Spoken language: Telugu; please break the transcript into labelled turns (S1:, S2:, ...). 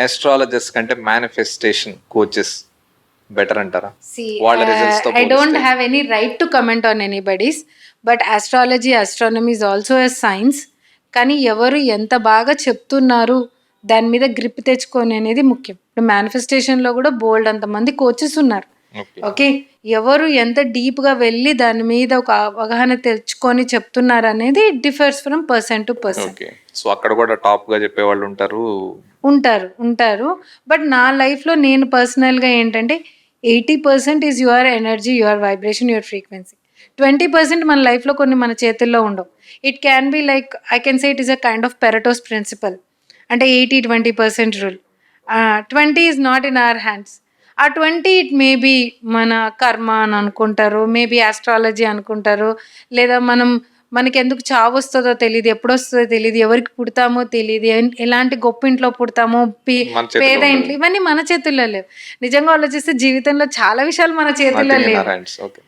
S1: ఆస్ట్రాలజర్స్ కంటే మేనిఫెస్టేషన్ కోచెస్ బెటర్ అంటారా?
S2: See,
S1: వాళ్ళ రిజల్ట్స్ తో
S2: I don't
S1: పోలిస్తే
S2: have any right to comment on anybody's, but astrology, astronomy is also a science. కానీ ఎవరు ఎంత బాగా చెప్తున్నారు దాని మీద గ్రిప్ తెచ్చుకొని అనేది ముఖ్యం. ఇప్పుడు మేనిఫెస్టేషన్లో కూడా బోల్డ్ అంతమంది కోచెస్ ఉన్నారు.
S1: ఓకే
S2: ఓకే, ఎవరు ఎంత డీప్గా వెళ్ళి దాని మీద ఒక అవగాహన తెచ్చుకొని చెప్తున్నారు అనేది it differs from person to person.
S1: Okay so అక్కడ కూడా టాప్ గా చెప్పే వాళ్ళు ఉంటారు.
S2: ఉంటారు. బట్ నా లైఫ్లో నేను పర్సనల్గా ఏంటంటే 80% is your energy, your vibration, your frequency. 20% మన లైఫ్లో కొన్ని మన చేతుల్లో ఉండవు. It can be like I can say it is a kind of Pareto's principle, అంటే 80-20% rule. 20 is not in our hands. ఆ 20 ఇట్ మేబీ మన కర్మ అని అనుకుంటారు, మేబీ ఆస్ట్రాలజీ అనుకుంటారు, లేదా మనకి ఎందుకు చావు వస్తుందో తెలియదు, ఎప్పుడు వస్తుందో తెలియదు, ఎవరికి పుడతామో తెలియదు, ఎలాంటి గొప్ప ఇంట్లో పుడతామో,
S1: మన చేతిలో
S2: పేద
S1: ఉండదు.
S2: ఇంట్లో, ఇవన్నీ మన చేతుల్లో లేవు. నిజంగా ఆలోచిస్తే జీవితంలో చాలా విషయాలు మన చేతుల్లో
S1: Nothing in
S2: లేవు.
S1: our hands. Okay.